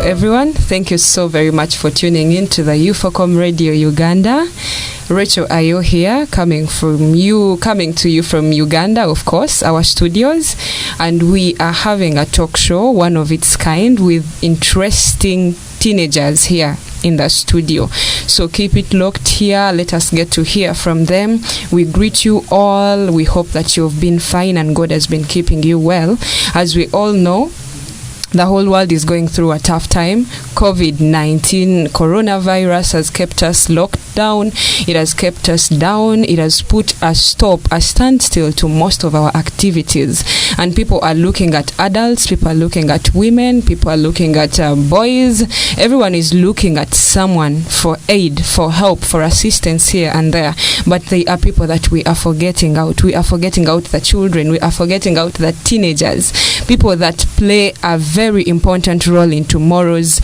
everyone. Thank you so very much for tuning in to the UFOCOM Radio Uganda. Racheal Ayo here, coming to you from Uganda, of course, our studios. And we are having a talk show, one of its kind, with interesting teenagers here in the studio. So keep it locked here. Let us get to hear from them. We greet you all. We hope that you've been fine and God has been keeping you well. As we all know, the whole world is going through a tough time. COVID-19, coronavirus has kept us locked down. It has kept us down. It has put a standstill to most of our activities. And people are looking at adults, people are looking at women, people are looking at boys. Everyone is looking at someone for aid, for help, for assistance here and there. But they are people that we are forgetting out. We are forgetting out the children. We are forgetting out the teenagers. People that play a very important role in tomorrow's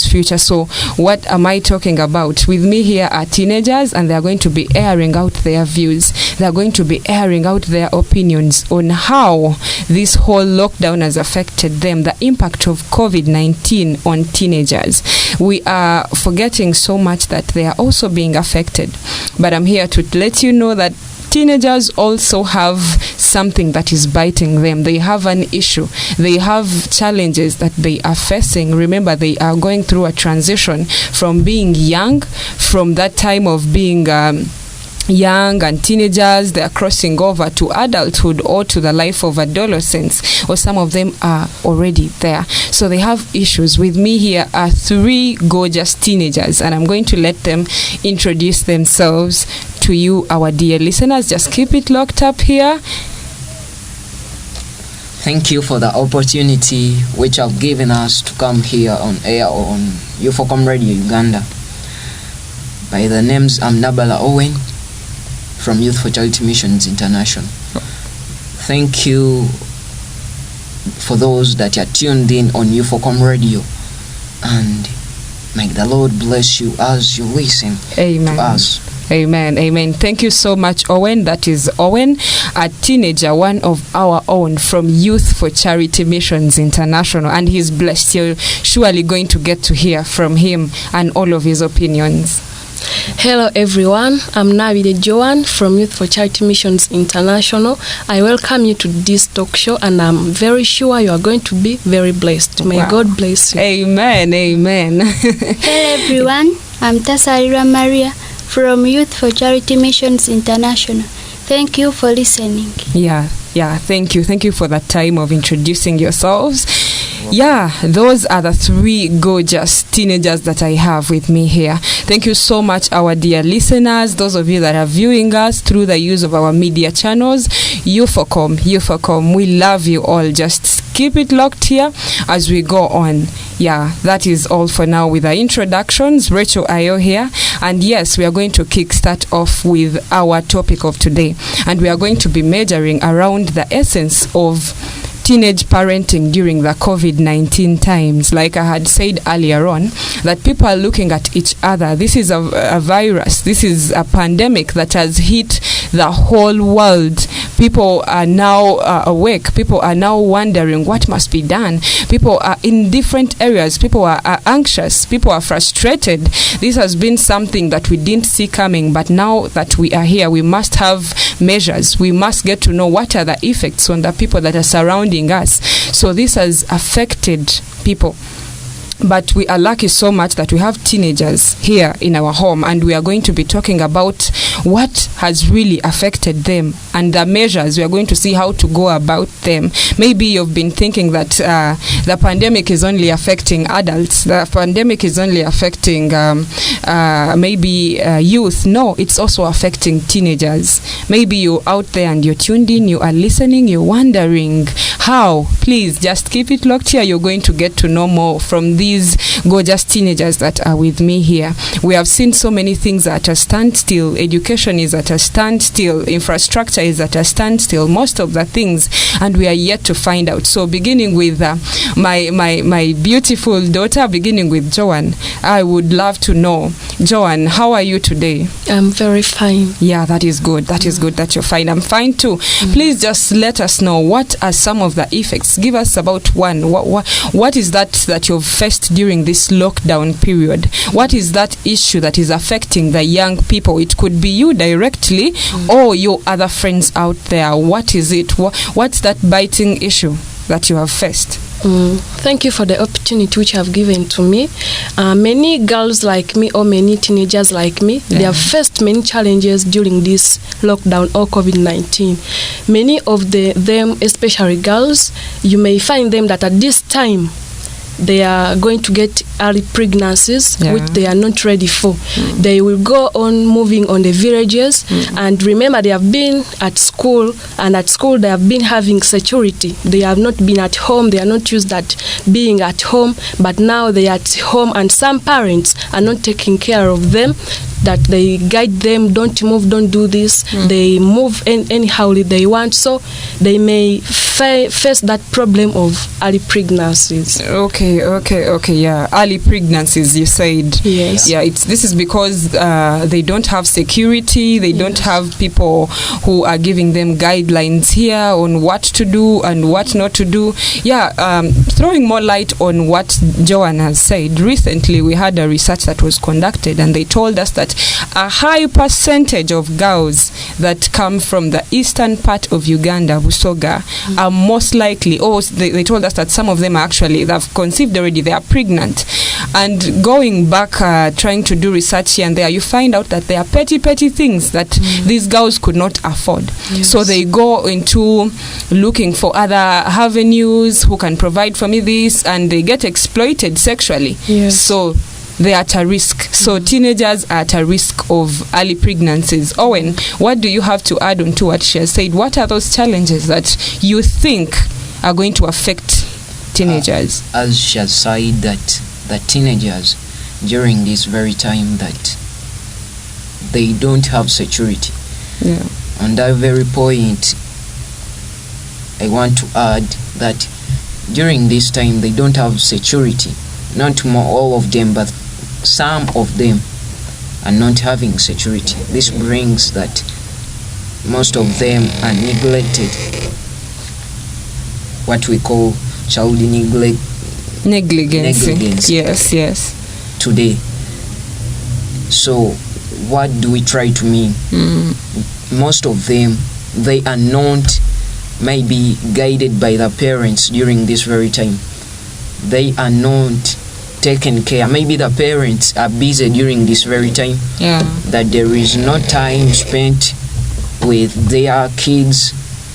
future. So what am I talking about? With me here are teenagers, and they are going to be airing out their views. They are going to be airing out their opinions on how this whole lockdown has affected them, the impact of COVID-19 on teenagers. We are forgetting so much that they are also being affected. But I'm here to let you know that teenagers also have something that is biting them. They have an issue. They have challenges that they are facing. Remember, they are going through a transition from being young, from that time of being young and teenagers. They are crossing over to adulthood or to the life of adolescence, or some of them are already there. So they have issues. With me here are three gorgeous teenagers, and I'm going to let them introduce themselves to you, our dear listeners. Just keep it locked up here. Thank you for the opportunity which have given us to come here on air on UFOCOM Radio Uganda. By the names, I'm Nabala Owen from Youth for Charity Missions International. Thank you for those that are tuned in on UFOCOM Radio, and may the Lord bless you as you listen to us. Amen. Amen. Thank you so much, Owen. That is Owen, a teenager, one of our own from Youth for Charity Missions International. And he's blessed. You're surely going to get to hear from him and all of his opinions. Hello everyone, I'm Navide Joan from Youth for Charity Missions International. I welcome you to this talk show, and I'm very sure you are going to be very blessed. May God bless you. Amen. Amen. Hello everyone, I'm Tasarira Maria from Youth for Charity Missions International. Thank you for listening. Yeah, thank you. Thank you for that time of introducing yourselves. Yeah, those are the three gorgeous teenagers that I have with me here. Thank you so much, our dear listeners, those of you that are viewing us through the use of our media channels. UFOCOM, we love you all. Just keep it locked here as we go on. Yeah, that is all for now with the introductions. Racheal Ayo here. And yes, we are going to kickstart off with our topic of today. And we are going to be measuring around the essence of teenage parenting during the COVID-19 times. Like I had said earlier on, that people are looking at each other. This is a virus. This is a pandemic that has hit the whole world. People are now awake. People are now wondering what must be done. People are in different areas. People are anxious. People are frustrated. This has been something that we didn't see coming, but now that we are here, we must have measures. We must get to know what are the effects on the people that are surrounding us. So this has affected people. But we are lucky so much that we have teenagers here in our home, and we are going to be talking about what has really affected them and the measures. We are going to see how to go about them. Maybe you've been thinking that the pandemic is only affecting adults. The pandemic is only affecting maybe youth. No, it's also affecting teenagers. Maybe you're out there and you're tuned in, you are listening, you're wondering how. Please just keep it locked here. You're going to get to know more from these gorgeous teenagers that are with me here. We have seen so many things at a standstill. Education is at a standstill. Infrastructure is at a standstill. Most of the things, and we are yet to find out. So beginning with my beautiful daughter, beginning with Joan, I would love to know, Joan, how are you today? I'm very fine. Yeah, that is good. That is good that you're fine. I'm fine too. Please just let us know, what are some of the effects? Give us about one. What is that you've faced faced during this lockdown period? What is that issue that is affecting the young people? It could be you directly or your other friends out there. What is it? What's that biting issue that you have faced? Thank you for the opportunity which you have given to me. Many girls like me or many teenagers like me, they have faced many challenges during this lockdown or COVID-19. Many of them, especially girls, you may find them that at this time they are going to get early pregnancies, which they are not ready for. They will go on moving on the villages, and remember they have been at school, and at school they have been having security. They have not been at home, they are not used at being at home, but now they are at home, and some parents are not taking care of them, that they guide them, don't move, don't do this. They move anyhow they want, so they may face that problem of early pregnancies. Okay, yeah. Early pregnancies, you said. Yes. Yeah, this is because they don't have security, they don't have people who are giving them guidelines here on what to do and what not to do. Yeah, throwing more light on what Joan has said. Recently, we had a research that was conducted, and they told us that a high percentage of girls that come from the eastern part of Uganda, Busoga, are most likely, they told us that some of them actually, they've conceived already, they are pregnant. And going back, trying to do research here and there, you find out that there are petty things that these girls could not afford. Yes. So they go into looking for other avenues, who can provide for me this, and they get exploited sexually. Yes. So they are at a risk. So teenagers are at a risk of early pregnancies. Owen, what do you have to add on to what she has said? What are those challenges that you think are going to affect teenagers? As she has said, that the teenagers during this very time that they don't have security. Yeah. On that very point, I want to add that during this time they don't have security. Not all of them, but some of them are not having security. This brings that most of them are neglected, what we call child negligence. Yes. Today. So what do we try to mean? Most of them, they are not maybe guided by the parents during this very time. They are not taken care. Maybe the parents are busy during this very time. Yeah. That there is no time spent with their kids,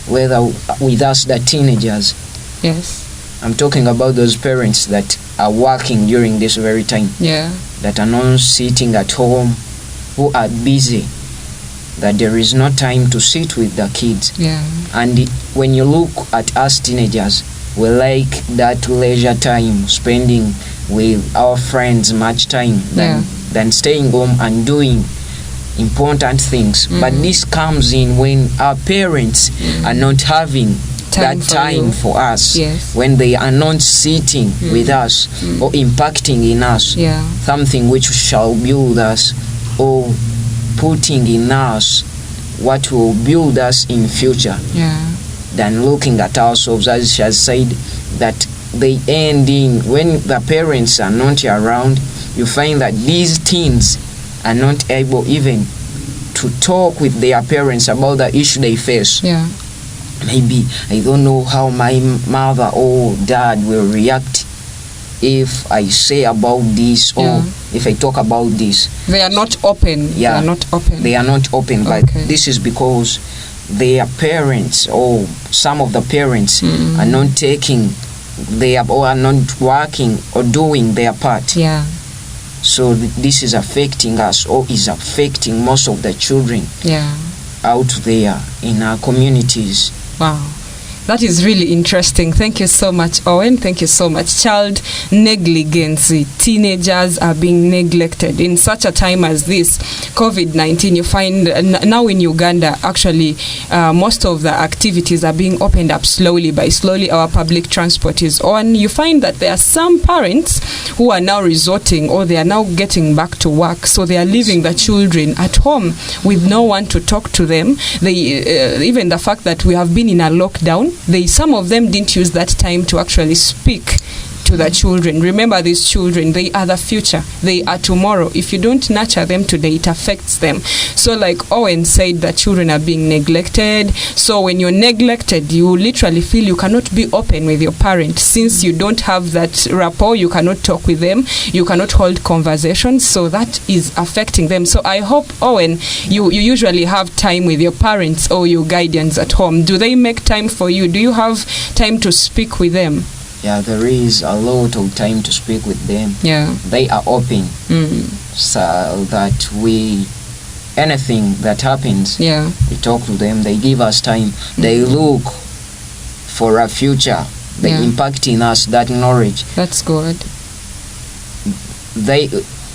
whether with us, the teenagers. Yes. I'm talking about those parents that are working during this very time. Yeah. That are not sitting at home, who are busy. That there is no time to sit with the kids. Yeah. And when you look at us teenagers, we like that leisure time, spending with our friends much time than staying home and doing important things. But this comes in when our parents are not having that time for us. Yes. When they are not sitting with us or impacting in us something which shall build us, or putting in us what will build us in future. Than looking at ourselves, as she has said, that they end in when the parents are not around. You find that these teens are not able even to talk with their parents about the issue they face. Maybe I don't know how my mother or dad will react if I say about this or if I talk about this. They are not open. They are not open. They are not open, but this is because their parents or some of the parents are not taking or are not working or doing their part. So this is affecting us, or is affecting most of the children out there in our communities. Wow. That is really interesting. Thank you so much, Owen. Thank you so much. Child negligence. Teenagers are being neglected in such a time as this, COVID-19. You find now in Uganda, actually, most of the activities are being opened up slowly. By slowly, our public transport is on. You find that there are some parents who are now resorting, or they are now getting back to work. So they are leaving the children at home with no one to talk to them. They even the fact that we have been in a lockdown, some of them didn't use that time to actually speak to the children. Remember, these children, they are the future. They are tomorrow. If you don't nurture them today, it affects them. So like Owen said, that children are being neglected. So when you're neglected, you literally feel you cannot be open with your parent. Since you don't have that rapport, you cannot talk with them, you cannot hold conversations. So that is affecting them. So I hope, Owen, you usually have time with your parents or your guardians at home. Do they make time for you? Do you have time to speak with them? Yeah, there is a lot of time to speak with them. Yeah. They are open, so that anything that happens, we talk to them. They give us time. They look for a future. They impact in us that knowledge. That's good. They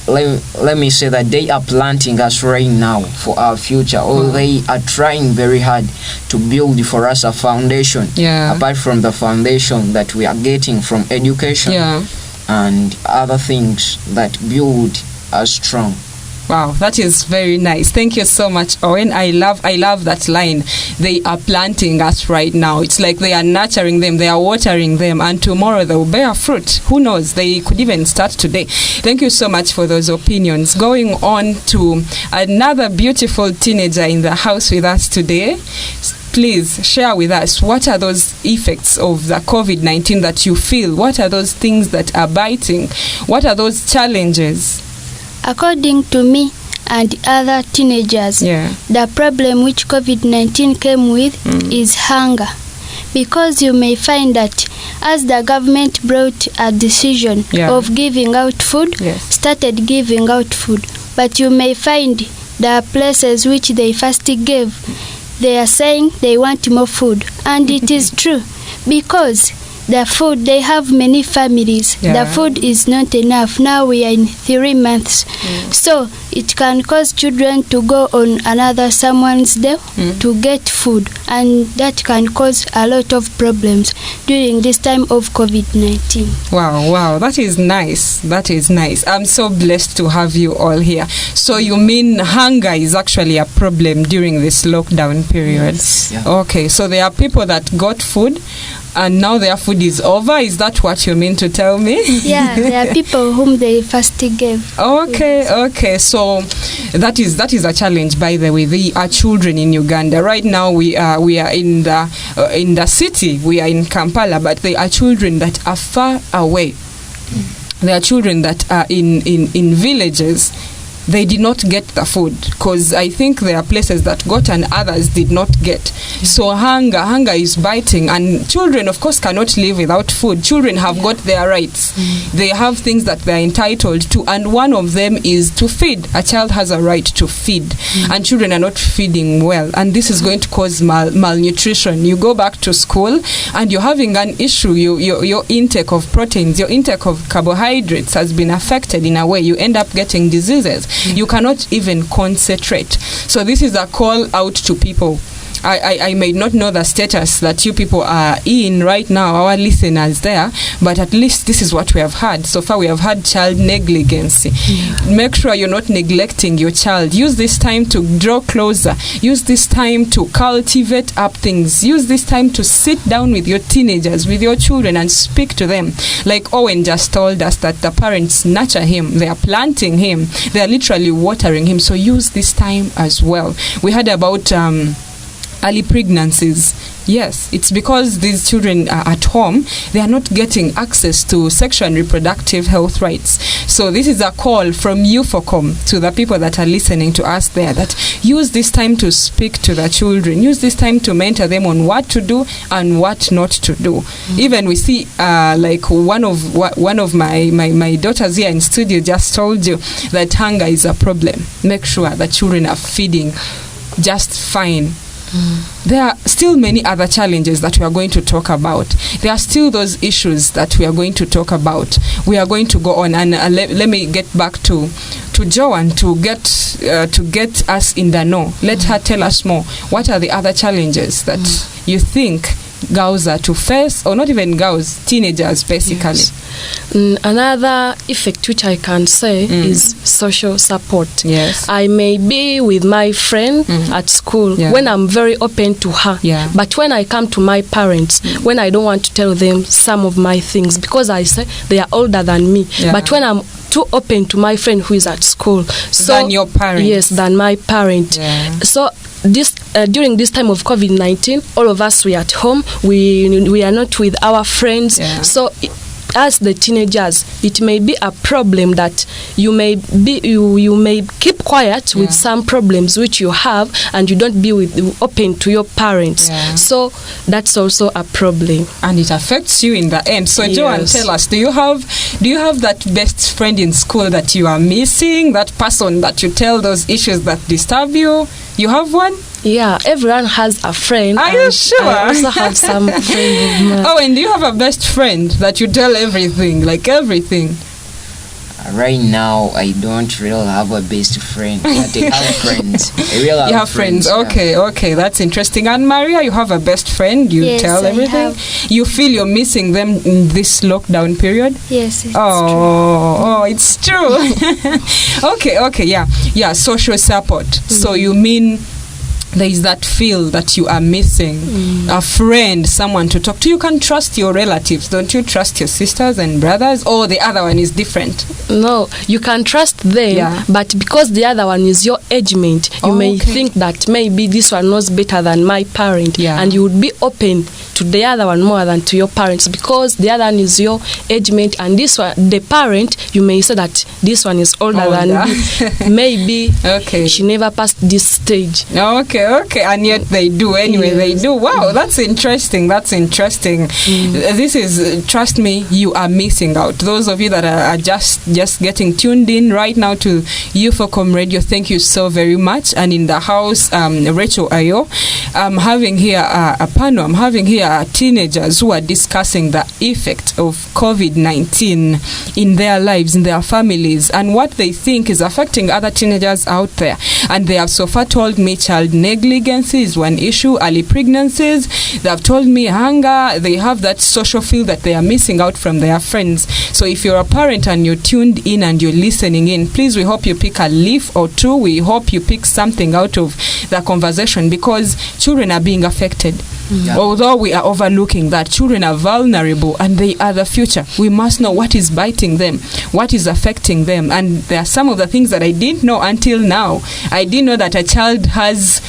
let me say that they are planting us right now for our future, or they are trying very hard to build for us a foundation, apart from the foundation that we are getting from education and other things that build us strong. Wow, that is very nice. Thank you so much, Owen. I love that line. They are planting us right now. It's like they are nurturing them, they are watering them, and tomorrow they will bear fruit. Who knows? They could even start today. Thank you so much for those opinions. Going on to another beautiful teenager in the house with us today. Please share with us, what are those effects of the COVID-19 that you feel? What are those things that are biting? What are those challenges? According to me and other teenagers, the problem which COVID-19 came with is hunger. Because you may find that as the government brought a decision of giving out food, started giving out food, but you may find the places which they first gave, they are saying they want more food. And it is true, because the food, they have many families. The food is not enough. Now we are in 3 months. So it can cause children to go on another someone's day to get food. And that can cause a lot of problems during this time of COVID-19. Wow. That is nice. That is nice. I'm so blessed to have you all here. So you mean hunger is actually a problem during this lockdown period? Yes. Okay, so there are people that got food and now their food is over. Is that what you mean to tell me? Yeah, there are people whom they first gave. Okay. So that is a challenge, by the way. They are children in Uganda. Right now we are in the city. We are in Kampala, but they are children that are far away. There are children that are in villages. They did not get the food, because I think there are places that got and others did not get. So hunger is biting, and children of course cannot live without food. Children have got their rights. They have things that they are entitled to, and one of them is to feed. A child has a right to feed, and children are not feeding well, and this is going to cause malnutrition. You go back to school and you're having an issue. Your intake of proteins, your intake of carbohydrates has been affected in a way. You end up getting diseases. You cannot even concentrate. So this is a call out to people. I may not know the status that you people are in right now, our listeners there, but at least this is what we have had. So far we have had child negligence. Make sure you're not neglecting your child. Use this time to draw closer. Use this time to cultivate up things. Use this time to sit down with your teenagers, with your children, and speak to them. Like Owen just told us that the parents nurture him. They are planting him. They are literally watering him. So use this time as well. We heard about early pregnancies. Yes, it's because these children are at home, they are not getting access to sexual and reproductive health rights. So this is a call from UFOCOM to the people that are listening to us there, that use this time to speak to the children. Use this time to mentor them on what to do and what not to do. Even we see like one of my daughters here in studio just told you that hunger is a problem. Make sure that children are feeding just fine. There are still many other challenges that we are going to talk about. There are still those issues that we are going to talk about. We are going to go on, and let me get back to Joanne to get us in the know. Let her tell us more. What are the other challenges that you think girls are to face, or not even girls, teenagers basically? Yes. Another effect which I can say is social support. Yes. I may be with my friend at school when I'm very open to her. Yeah. But when I come to my parents, when I don't want to tell them some of my things, because I say they are older than me. Yeah. But when I'm too open to my friend who is at school, than your parents. Yes, than my parent. Yeah. So this during this time of COVID-19, all of us we at home. We are not with our friends. Yeah. So as the teenagers, it may be a problem that you may keep quiet with some problems which you have, and you don't be open to your parents. Yeah. So that's also a problem, and it affects you in the end. So Joanne, tell us, do you have that best friend in school that you are missing, that person that you tell those issues that disturb you? You have one? Yeah, everyone has a friend. Are you sure? I also have some friends of mine. Oh, and do you have a best friend that you tell everything, like everything? Right now, I don't really have a best friend, but I have friends. I really have you have friends. Okay, that's interesting. And Maria, you have a best friend. You tell everything. I have. You feel you're missing them in this lockdown period? Yes, it's true. It's true. Okay, yeah. Social support. So you mean there is that feel that you are missing a friend, someone to talk to. You can trust your relatives, don't you? Trust your sisters and brothers, or the other one is different? No, you can trust them, but because the other one is your age mate, you may think that maybe this one knows better than my parent, and you would be open to the other one more than to your parents, because the other one is your age mate, and this one, the parent, you may say that this one is older than me. Maybe she never passed this stage. Okay, and yet they do anyway. Yes. They do. Wow, that's interesting. This is, trust me, you are missing out. Those of you that are just getting tuned in right now to U4Com Radio, thank you so very much. And in the house, Racheal Ayo, I'm having here a panel. I'm having here teenagers who are discussing the effect of COVID-19 in their lives, in their families, and what they think is affecting other teenagers out there. And they have so far told me child negligency is one issue, early pregnancies. They have told me hunger. They have that social feel that they are missing out from their friends. So if you're a parent and you're tuned in and you're listening in, please, we hope you pick a leaf or two. We hope you pick something out of the conversation, because children are being affected. Although we are overlooking that children are vulnerable and they are the future, we must know what is biting them, what is affecting them. And there are some of the things that I didn't know until now. I didn't know that a child has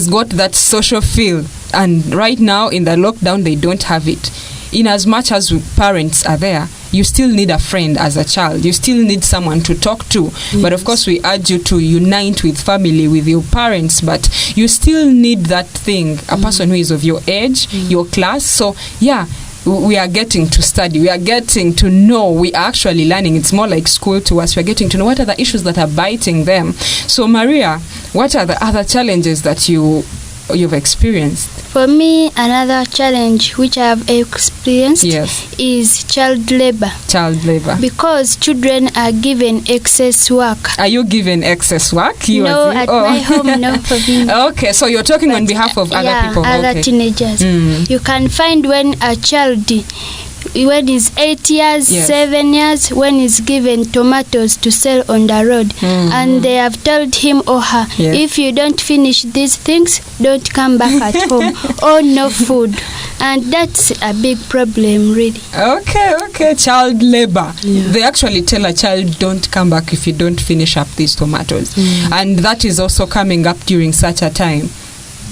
got that social feel, and right now in the lockdown they don't have it. In as much as parents are there, you still need a friend as a child. You still need someone to talk to. Yes. But of course, we urge you to unite with family, with your parents. But you still need that thing, a person who is of your age, your class. So, yeah, we are getting to study. We are getting to know. We are actually learning. It's more like school to us. We are getting to know what are the issues that are biting them. So, Maria, what are the other challenges that you've experienced? For me, another challenge which I have experienced is child labor. Child labor. Because children are given excess work. Are you given excess work? No, at my home, no, for me. Okay, so you're talking on behalf of other people. Other teenagers. You can find when a child, when he's 8 years, 7 years, when he's given tomatoes to sell on the road, and they have told him or her, if you don't finish these things, don't come back at home, or no food. And that's a big problem, really. Okay, child labor. They actually tell a child, don't come back if you don't finish up these tomatoes. And that is also coming up during such a time.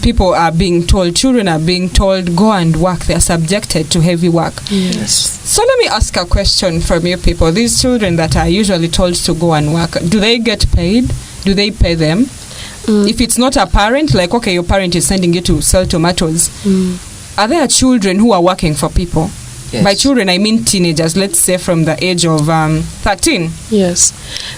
People are being told, children are being told, go and work. They are subjected to heavy work. Yes. So let me ask a question from you people. These children that are usually told to go and work, do they get paid? Do they pay them? If it's not a parent, like, okay, your parent is sending you to sell tomatoes, are there children who are working for people? Yes. By children, I mean teenagers, let's say from the age of 13. Yes.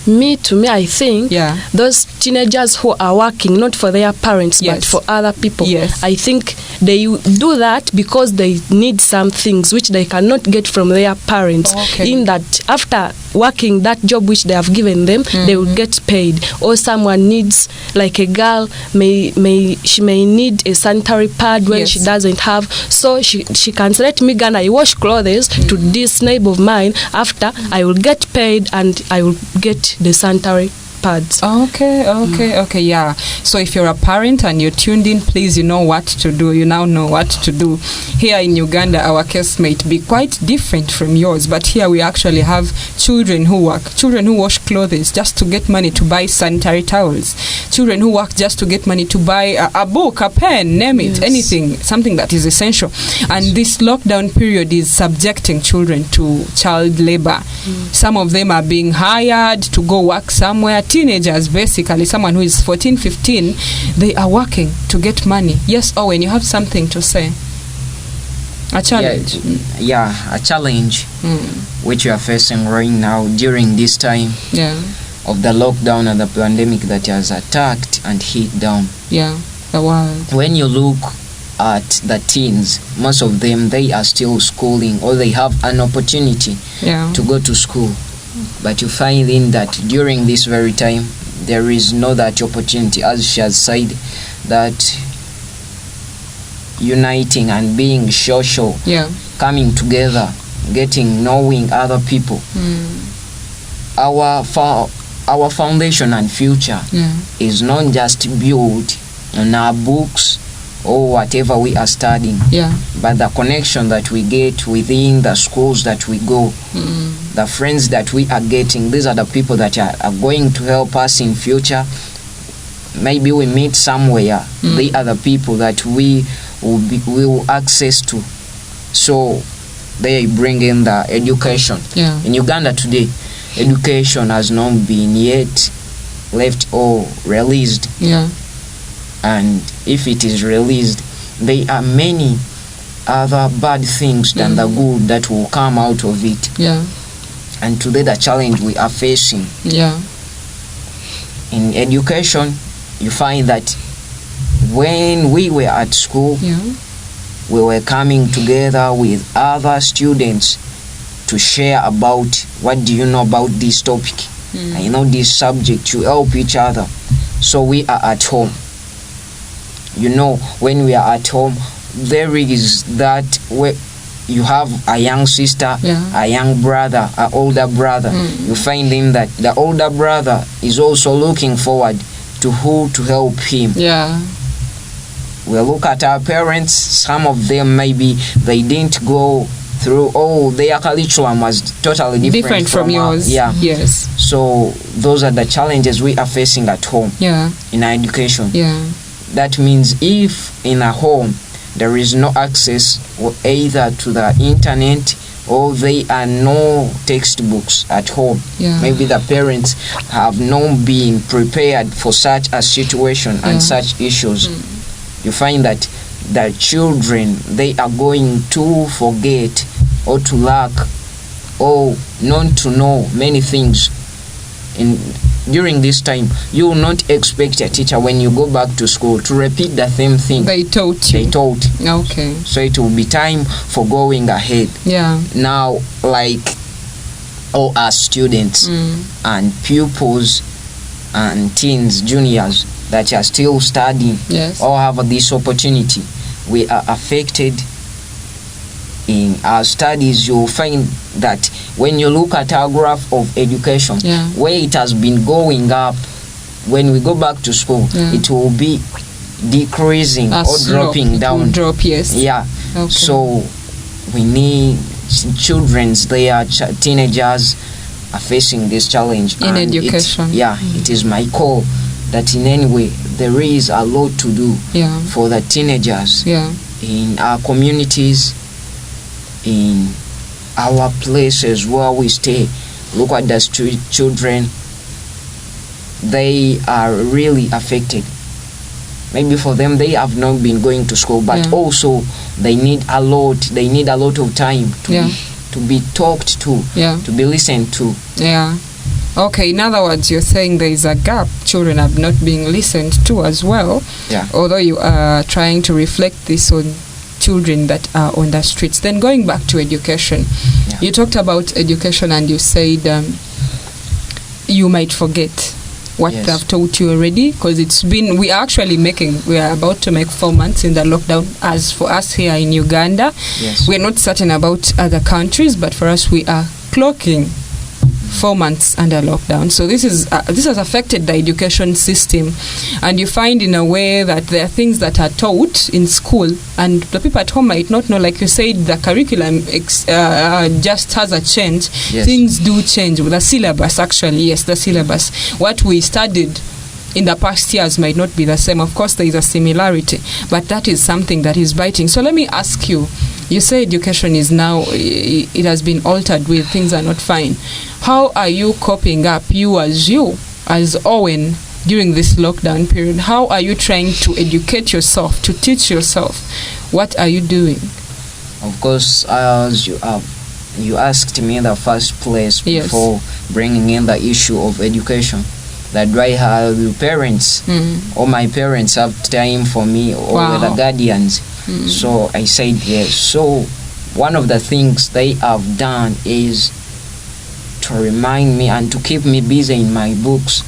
To me, I think those teenagers who are working, not for their parents, but for other people, I think they do that because they need some things which they cannot get from their parents. In that, after working that job which they have given them, they will get paid. Or someone needs, like a girl, she may need a sanitary pad when she doesn't have, so she can say, let me go and I wash clothes to this neighbor of mine. After, I will get paid and I will get the sanitary pads. Okay, yeah. So if you're a parent and you're tuned in, please, you know what to do. You now know what to do. Here in Uganda, our case might be quite different from yours, but here we actually have children who work, children who wash clothes just to get money to buy sanitary towels, children who work just to get money to buy a book, a pen, name it, anything, something that is essential. And this lockdown period is subjecting children to child labor. Some of them are being hired to go work somewhere. Teenagers, basically, someone who is 14, 15, they are working to get money. Yes, Owen, you have something to say. A challenge. A challenge which you are facing right now during this time of the lockdown and the pandemic that has attacked and hit down. The world. When you look at the teens, most of them, they are still schooling or they have an opportunity to go to school. But you find in that during this very time, there is no that opportunity, as she has said, that uniting and being social, coming together, knowing other people. Our foundation and future is not just built on our books or whatever we are studying, but the connection that we get within the schools that we go, the friends that we are getting, these are the people that are going to help us in future. Maybe we meet somewhere, they are the people that we will access to. So they bring in the education. In Uganda today, education has not been yet left or released. And if it is released, there are many other bad things than the good that will come out of it. And today the challenge we are facing in education, you find that when we were at school, we were coming together with other students to share about, what do you know about this topic? I know this subject, to help each other. So we are at home. You know, when we are at home, there is that way you have a young sister, a young brother, an older brother. You find him that the older brother is also looking forward to who to help him. We look at our parents, some of them maybe they didn't go through, their curriculum was totally different from yours. So those are the challenges we are facing at home in our education. That means if in a home there is no access either to the internet or there are no textbooks at home, maybe the parents have not been prepared for such a situation and such issues, you find that the children, they are going to forget or to lack or not to know many things. During this time, you will not expect a teacher when you go back to school to repeat the same thing they taught you. Okay. So it will be time for going ahead. Now, like all our students and pupils and teens, juniors that are still studying, all have this opportunity. We are affected in our studies. You'll find that when you look at our graph of education, where it has been going up, when we go back to school, it will be decreasing or dropping down. So we need children, teenagers are facing this challenge in education. It is my call that in any way there is a lot to do for the teenagers in our communities, in our places where we stay. Look at the street children, they are really affected. maybe for them they have not been going to school, but also they need a lot of time to be talked to, to be listened to. Okay, in other words, you're saying there is a gap. Children are not being listened to as well. Although you are trying to reflect this on children that are on the streets. Then going back to education, you talked about education and you said you might forget what they've taught you already, because we are about to make 4 months in the lockdown. As for us here in Uganda, we're not certain about other countries, but for us we are clocking 4 months under lockdown. So this has affected the education system, and you find in a way that there are things that are taught in school and the people at home might not know. Like you said, the curriculum just has a change. Things do change with the syllabus. Actually, the syllabus, what we studied in the past years might not be the same. Of course there is a similarity, but that is something that is biting. So let me ask you, you say education is now, it has been altered, with things are not fine. How are you coping up, you as Owen, during this lockdown period? How are you trying to educate yourself, to teach yourself? What are you doing? Of course, as you asked me in the first place before bringing in the issue of education, that do I have parents, or my parents have time for me, or the guardians? So I said yes. So one of the things they have done is to remind me and to keep me busy in my books.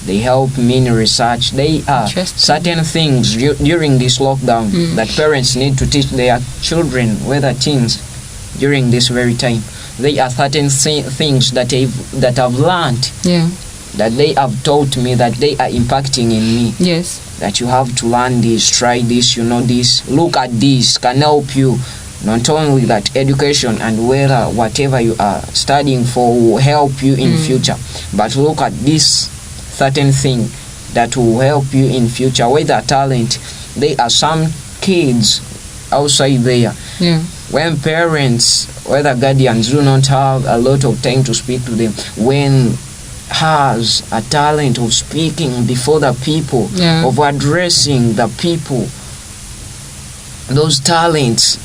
They help me in research. They are certain things during this lockdown that parents need to teach their children, whether teens, during this very time. They are certain things that I've learned, that they have taught me, that they are impacting in me. That you have to learn this, try this, this, look at this, can help you. Not only that, education and whatever you are studying for will help you in future, but look at this certain thing that will help you in future. Whether talent, there are some kids outside there, when parents, whether guardians, do not have a lot of time to speak to them, when has a talent of speaking before the people, of addressing the people, those talents,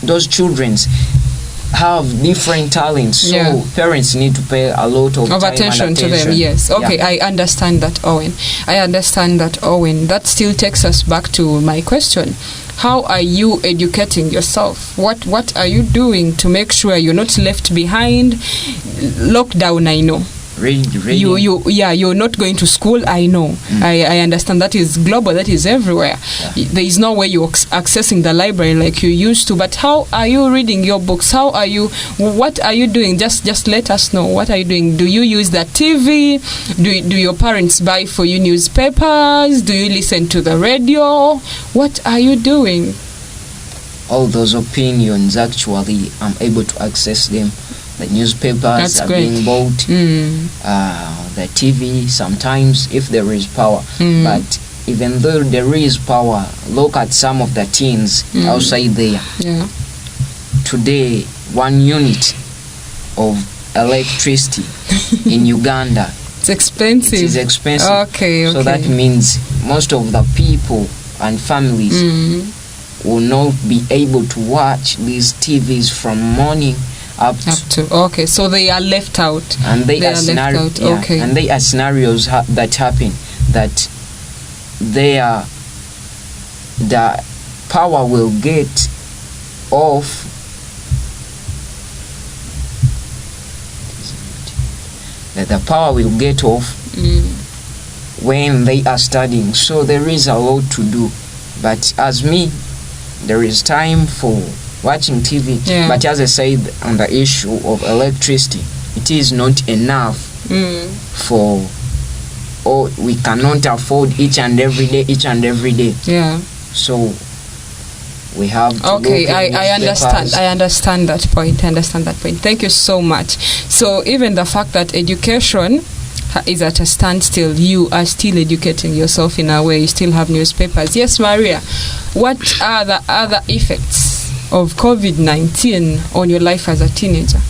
those children have different talents, so parents need to pay a lot of attention to them. I understand that, Owen. That still takes us back to my question. How are you educating yourself? What are you doing to make sure you're not left behind? Lockdown, I know. You're not going to school, I know. I understand that is global, that is everywhere. There is no way you're accessing the library like you used to, but how are you reading your books? What are you doing? Just let us know. What are you doing? Do you use the TV? Do your parents buy for you newspapers? Do you listen to the radio? What are you doing? All those opinions, actually, I'm able to access them. The newspapers are being bought, the TV sometimes, if there is power. But even though there is power, look at some of the teens outside there. Today, 1 unit of electricity in Uganda, it's expensive. It is expensive. Okay. So that means most of the people and families will not be able to watch these TVs from morning up to. Okay, so they are left out. And they are left out. Okay. And they are scenarios that happen, that the power will get off. That the power will get off when they are studying. So there is a lot to do. But as me, there is time for watching TV, but as I said on the issue of electricity, it is not enough for, we cannot afford each and every day. So we have to I understand that point. Thank you so much. So even the fact that education is at a standstill, you are still educating yourself in a way. You still have newspapers. Yes, Maria, what are the other effects of COVID-19 on your life as a teenager?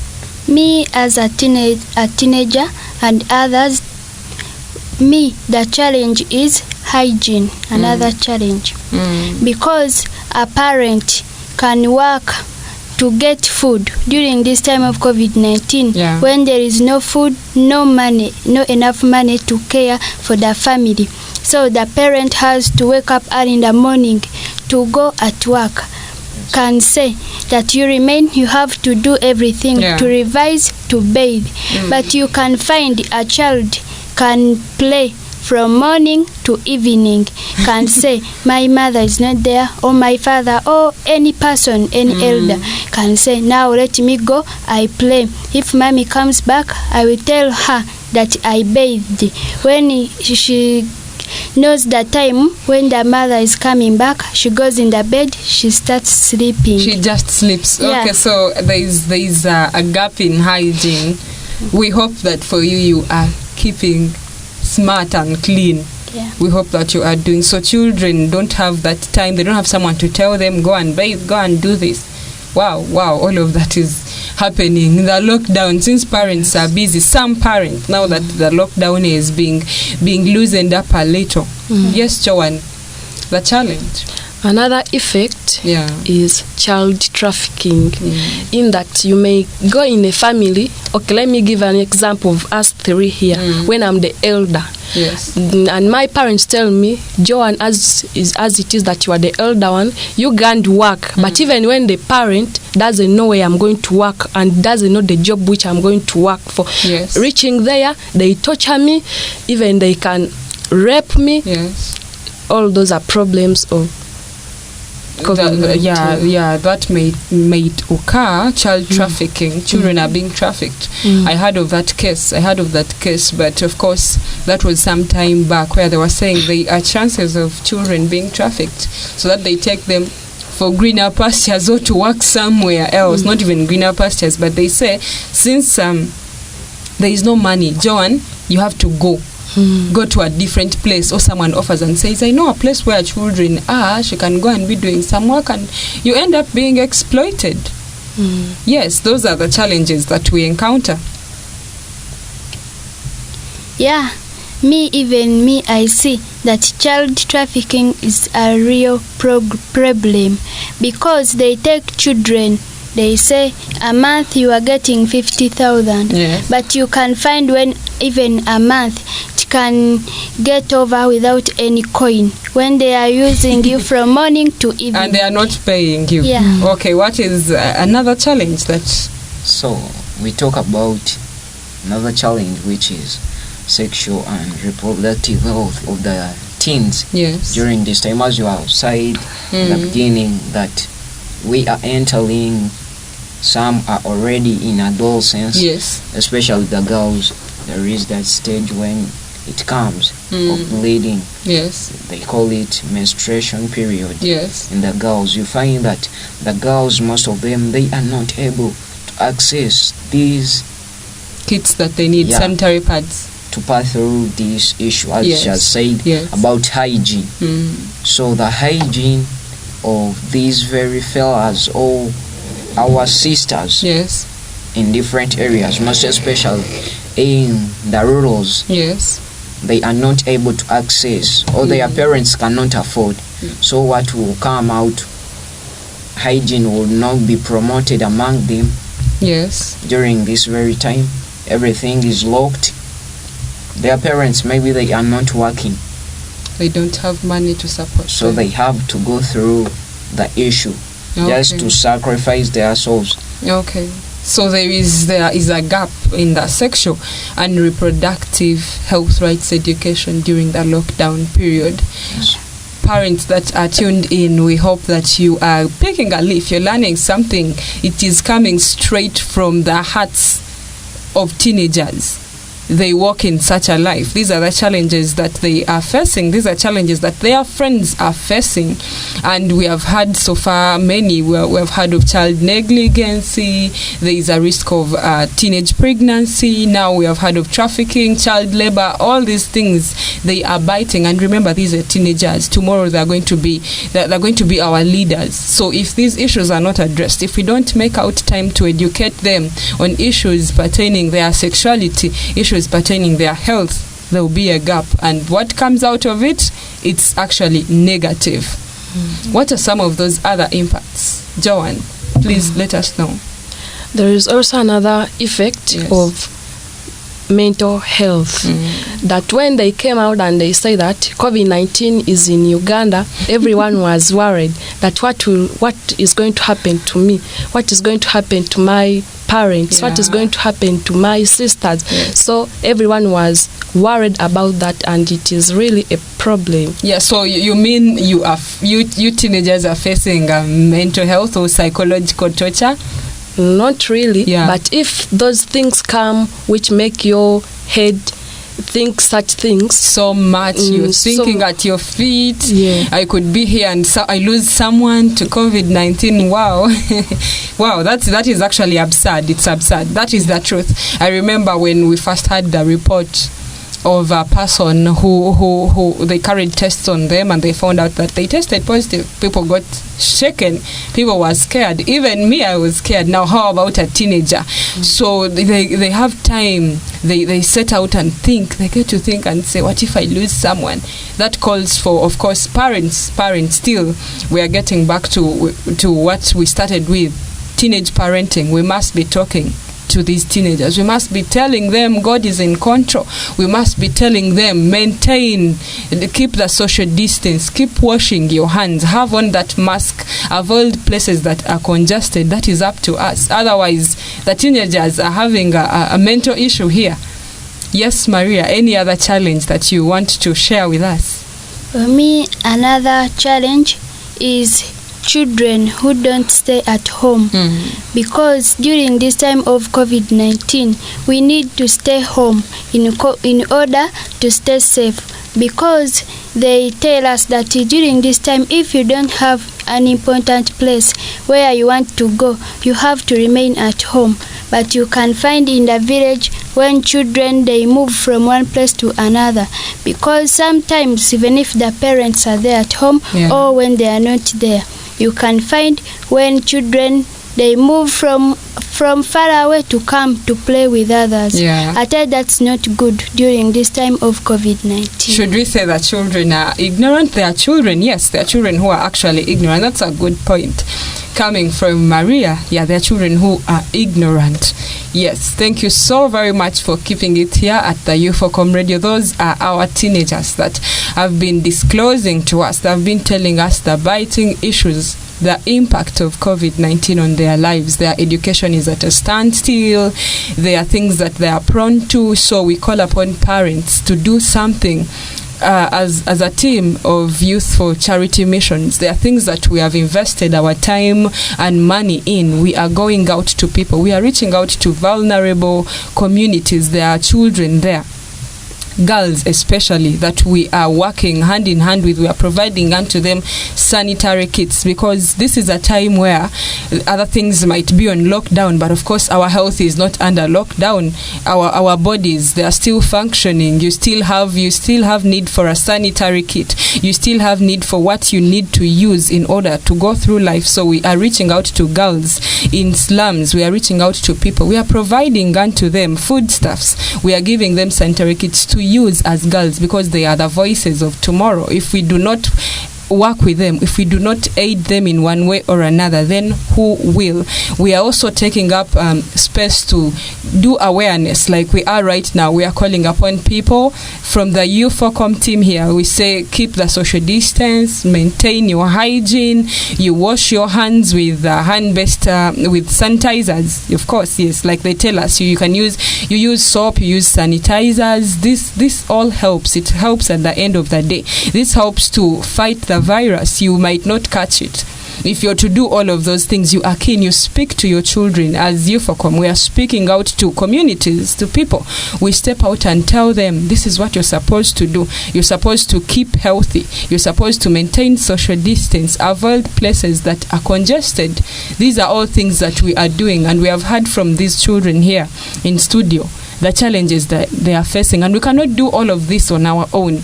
Me as a teenager and others, me, the challenge is hygiene, another challenge. Because a parent can work to get food during this time of COVID-19 when there is no food, no money, no enough money to care for the family. So the parent has to wake up early in the morning to go at work. Can say that you remain, you have to do everything, to revise, to bathe. But you can find a child can play from morning to evening, can say my mother is not there, or my father, or any person, any elder can say, now let me go, I play. If mommy comes back, I will tell her that I bathed. When she knows the time when the mother is coming back, she goes in the bed, she starts sleeping. She just sleeps. Okay, so there is a gap in hygiene. We hope that for you are keeping smart and clean. We hope that you are doing so. Children don't have that time. They don't have someone to tell them, go and bathe, go and do this. Wow, all of that is happening. The lockdown, since parents are busy, some parents, now that the lockdown is being loosened up a little. Yes, Joanne, the challenge. Another effect is child trafficking, in that you may go in a family. Okay, let me give an example of us three here. When I'm the elder, and my parents tell me, Joanne, as it is that you are the elder one, you can't work. But even when the parent doesn't know where I'm going to work and doesn't know the job which I'm going to work for, reaching there, they torture me, even they can rape me. All those are problems of that may occur. Child trafficking, children are being trafficked. I heard of that case, but of course that was some time back, where they were saying there are chances of children being trafficked so that they take them for greener pastures or to work somewhere else. Not even greener pastures, but they say, since there is no money, Joanne, you have to go to a different place, or someone offers and says, I know a place where children are, she can go and be doing some work, and you end up being exploited. Yes, those are the challenges that we encounter. Me, I see that child trafficking is a real problem, because they take children. They say a month you are getting 50,000, but you can find when even a month it can get over without any coin, when they are using you from morning to evening. And they are not paying you. Okay, what is another challenge that... So, we talk about another challenge, which is sexual and reproductive health of the teens during this time. As you have said in the beginning, that we are entering, some are already in adolescence, especially the girls. There is that stage when it comes of bleeding. They call it menstruation period. In the girls, you find that the girls, most of them, they are not able to access these kits that they need, sanitary pads, to pass through this issue, as she has said, about hygiene. So the hygiene of these very fellas, or our sisters in different areas, most especially in the rurals, they are not able to access, or their parents cannot afford. So what will come out, hygiene will not be promoted among them. During this very time, everything is locked. Their parents, maybe they are not working, they don't have money to support, so they have to go through the issue just to sacrifice their souls. So there is a gap in the sexual and reproductive health rights education during the lockdown period. Parents that are tuned in, we hope that you are picking a leaf, you're learning something. It is coming straight from the hearts of teenagers. They walk in such a life. These are the challenges that they are facing. These are challenges that their friends are facing. And we have had so far many. We have heard of child negligency. There is a risk of teenage pregnancy. Now we have heard of trafficking, child labor. All these things, they are biting. And remember, these are teenagers. Tomorrow they're going to be our leaders. So if these issues are not addressed, if we don't make out time to educate them on issues pertaining their sexuality, issues pertaining their health, there will be a gap, and what comes out of it, it's actually negative. What are some of those other impacts? Joanne, please let us know. There is also another effect of mental health, that when they came out and they say that COVID-19 is in Uganda, everyone was worried that what is going to happen to me, what is going to happen to my parents, what is going to happen to my sisters. So everyone was worried about that, and it is really a problem. So you mean you teenagers are facing mental health or psychological torture? Not really, but if those things come which make your head think such things so much, you're thinking at your feet, I could be here and I lose someone to COVID-19. Wow. That is actually absurd. It's absurd. That is the truth. I remember when we first had the report of a person who they carried tests on them, and they found out that they tested positive. People got shaken. People were scared. Even me, I was scared. Now, how about a teenager? So they have time. They set out and think. They get to think and say, what if I lose someone? That calls for, of course, parents. Still, we are getting back to what we started with, teenage parenting. We must be talking to these teenagers. We must be telling them God is in control. We must be telling them maintain, keep the social distance, keep washing your hands, have on that mask, avoid places that are congested. That is up to us. Otherwise, the teenagers are having a mental issue here. Yes, Maria, any other challenge that you want to share with us? For me, another challenge is children who don't stay at home, because during this time of COVID-19 we need to stay home in order to stay safe, because they tell us that during this time, if you don't have an important place where you want to go, you have to remain at home. But you can find in the village when children they move from one place to another, because sometimes even if the parents are there at home or when they are not there, you can find when children they move from far away to come to play with others. I tell that's not good during this time of COVID-19. Should we say that children are ignorant? They are children, yes, they are children who are actually ignorant. That's a good point. Coming from Maria, there are children who are ignorant. Yes, thank you so very much for keeping it here at the U4Com Radio. Those are our teenagers that have been disclosing to us, that have been telling us the biting issues, the impact of COVID-19 on their lives. Their education is at a standstill. There are things that they are prone to. So we call upon parents to do something. As a team of Youth for Charity Missions, there are things that we have invested our time and money in. We are going out to people. We are reaching out to vulnerable communities. There are children there, girls especially, that we are working hand in hand with. We are providing unto them sanitary kits, because this is a time where other things might be on lockdown, but of course our health is not under lockdown. Our bodies, they are still functioning. You still have need for a sanitary kit. You still have need for what you need to use in order to go through life. So we are reaching out to girls in slums. We are reaching out to people. We are providing unto them foodstuffs. We are giving them sanitary kits to use as girls, because they are the voices of tomorrow. If we do not work with them, if we do not aid them in one way or another, then who will? We are also taking up space to do awareness like we are right now. We are calling upon people from the U4Com team here. We say keep the social distance, maintain your hygiene, you wash your hands with hand-based with sanitizers, of course, yes, like they tell us. You use soap, you use sanitizers. This all helps. It helps at the end of the day. This helps to fight the virus. You might not catch it. If you're to do all of those things, you are keen, you speak to your children. As U4Com, we are speaking out to communities, to people. We step out and tell them, this is what you're supposed to do. You're supposed to keep healthy. You're supposed to maintain social distance, avoid places that are congested. These are all things that we are doing, and we have heard from these children here in studio the challenges that they are facing, and we cannot do all of this on our own.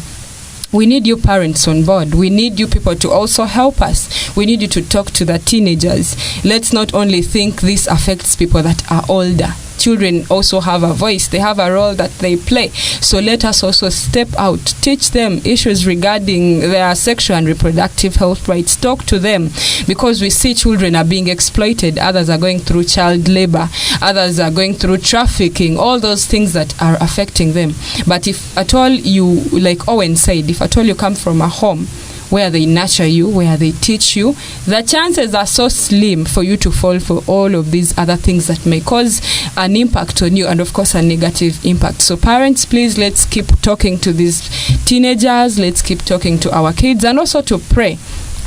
We need you parents on board. We need you people to also help us. We need you to talk to the teenagers. Let's not only think this affects people that are older. children also have a voice. They have a role that they play. So let us also step out, teach them issues regarding their sexual and reproductive health rights. Talk to them, because we see children are being exploited. Others are going through child labor. Others are going through trafficking. All those things that are affecting them. But if at all you, like Owen said, if at all you come from a home where they nurture you, where they teach you, the chances are so slim for you to fall for all of these other things that may cause an impact on you, and of course a negative impact. So parents, please, let's keep talking to these teenagers. Let's keep talking to our kids, and also to pray.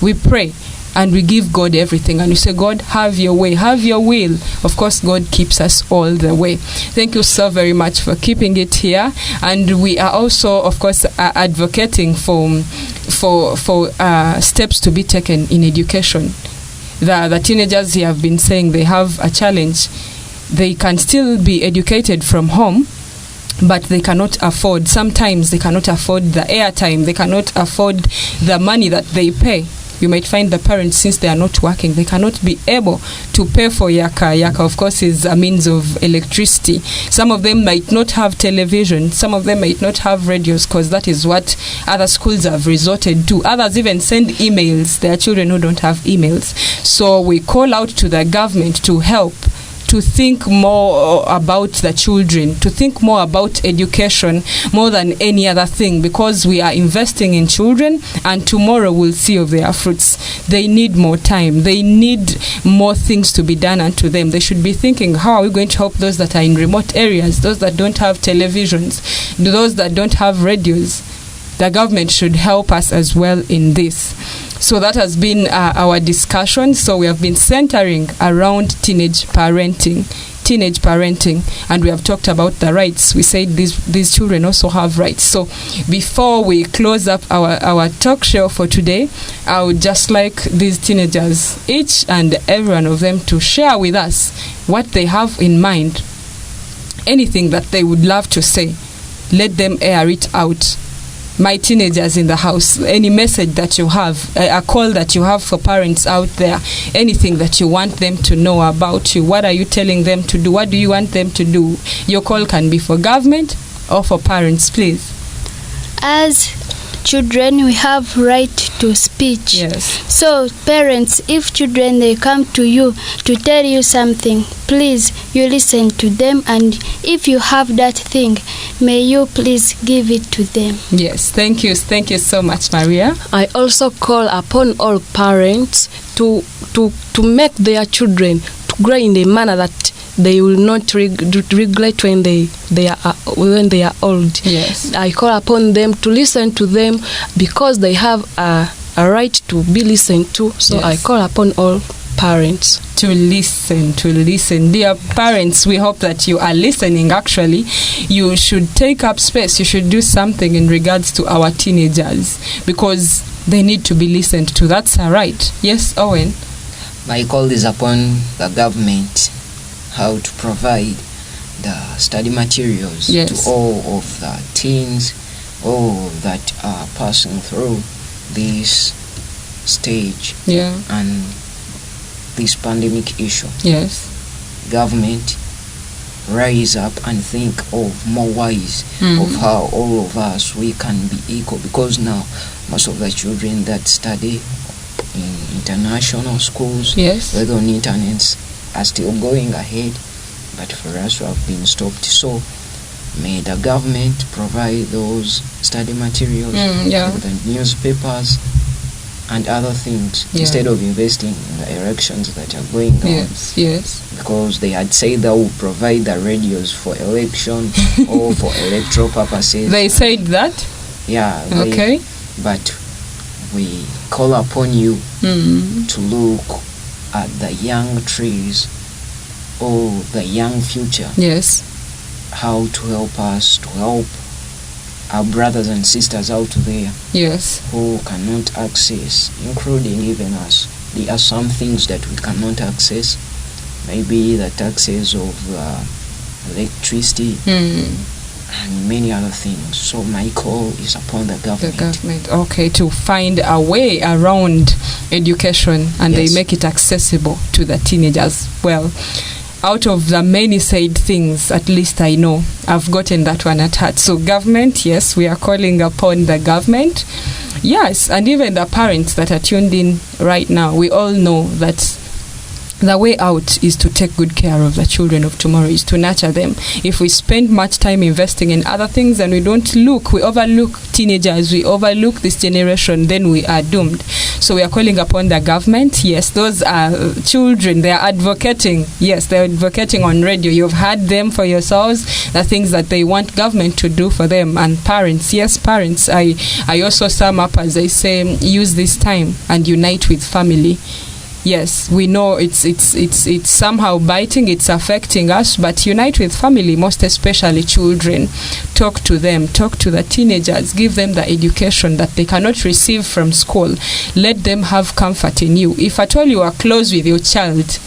We pray and we give God everything, and you say, God, have your way, have your will. Of course, God keeps us all the way. Thank you so very much for keeping it here. And we are also, of course, advocating for steps to be taken in education. The teenagers here have been saying they have a challenge. They can still be educated from home, but they cannot afford, sometimes they cannot afford the airtime, they cannot afford the money that they pay. You might find the parents, since they are not working, they cannot be able to pay for Yaka. Yaka, of course, is a means of electricity. Some of them might not have television. Some of them might not have radios, because that is what other schools have resorted to. Others even send emails. There are children who don't have emails. So we call out to the government to help, to think more about the children, to think more about education more than any other thing, because we are investing in children, and tomorrow we'll see of their fruits. They need more time. They need more things to be done unto them. They should be thinking, how are we going to help those that are in remote areas, those that don't have televisions, those that don't have radios? The government should help us as well in this. So that has been our discussion. So we have been centering around teenage parenting, and we have talked about the rights. We said these children also have rights. So before we close up our talk show for today, I would just like these teenagers, each and every one of them, to share with us what they have in mind, anything that they would love to say. Let them air it out. My teenagers in the house, any message that you have, a call that you have for parents out there, anything that you want them to know about you, what are you telling them to do? What do you want them to do? Your call can be for government or for parents, please. As children, we have right to speech. Yes. So parents, if children, they come to you to tell you something, please, you listen to them, and if you have that thing, may you please give it to them. Yes, thank you so much, Maria. I also call upon all parents to make their children to grow in a manner that they will not regret when they are old. Yes. I call upon them to listen to them, because they have a right to be listened to. So yes. I call upon all parents to listen. Dear parents, we hope that you are listening. Actually, you should take up space. You should do something in regards to our teenagers, because they need to be listened to. That's a right. Yes, Owen? My call is upon the government, how to provide the study materials yes. to all of the teens, all that are passing through this stage and this pandemic issue. Yes. Government, rise up and think of more ways of how all of us, we can be equal, because now most of the children that study in international schools, yes. whether on internets, are still going ahead, but for us who have been stopped. So may the government provide those study materials, like the newspapers and other things, instead of investing in the elections that are going on. Yes. Because they had said they will provide the radios for election or for electoral purposes. They said that? Yeah. Okay. But we call upon you to look at the young trees or the young future. Yes. How to help us to help our brothers and sisters out there. Yes. Who cannot access, including even us. There are some things that we cannot access. Maybe the taxes of electricity and many other things. So my call is upon the government. Okay, to find a way around education, and they make it accessible to the teenagers. Well, out of the many said things, at least I know I've gotten that one at heart. So government, yes, we are calling upon the government. Yes, and even the parents that are tuned in right now, we all know that the way out is to take good care of the children of tomorrow, is to nurture them. If we spend much time investing in other things and we overlook teenagers, we overlook this generation, then we are doomed. So we are calling upon the government. Yes, those are children. They are advocating. Yes, they are advocating on radio. You've heard them for yourselves, the things that they want government to do for them. And parents, yes, parents, I also sum up as I say, use this time and unite with family. Yes, we know it's somehow biting, it's affecting us, but unite with family, most especially children. Talk to them, talk to the teenagers, give them the education that they cannot receive from school. Let them have comfort in you. If at all you are close with your child,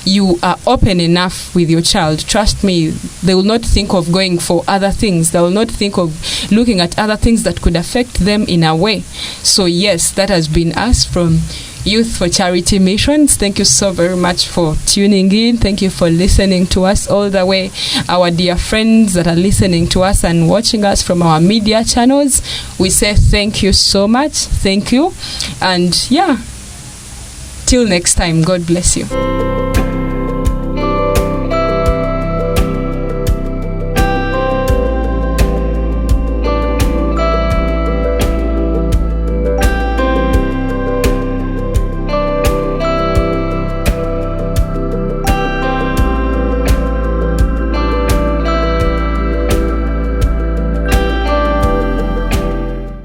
you are open enough with your child, trust me, they will not think of going for other things. They will not think of looking at other things that could affect them in a way. So yes, that has been us from Youth for Charity Missions. Thank you so very much for tuning in. Thank you for listening to us all the way. Our dear friends that are listening to us and watching us from our media channels, we say thank you so much. Thank you. And yeah, till next time, God bless you.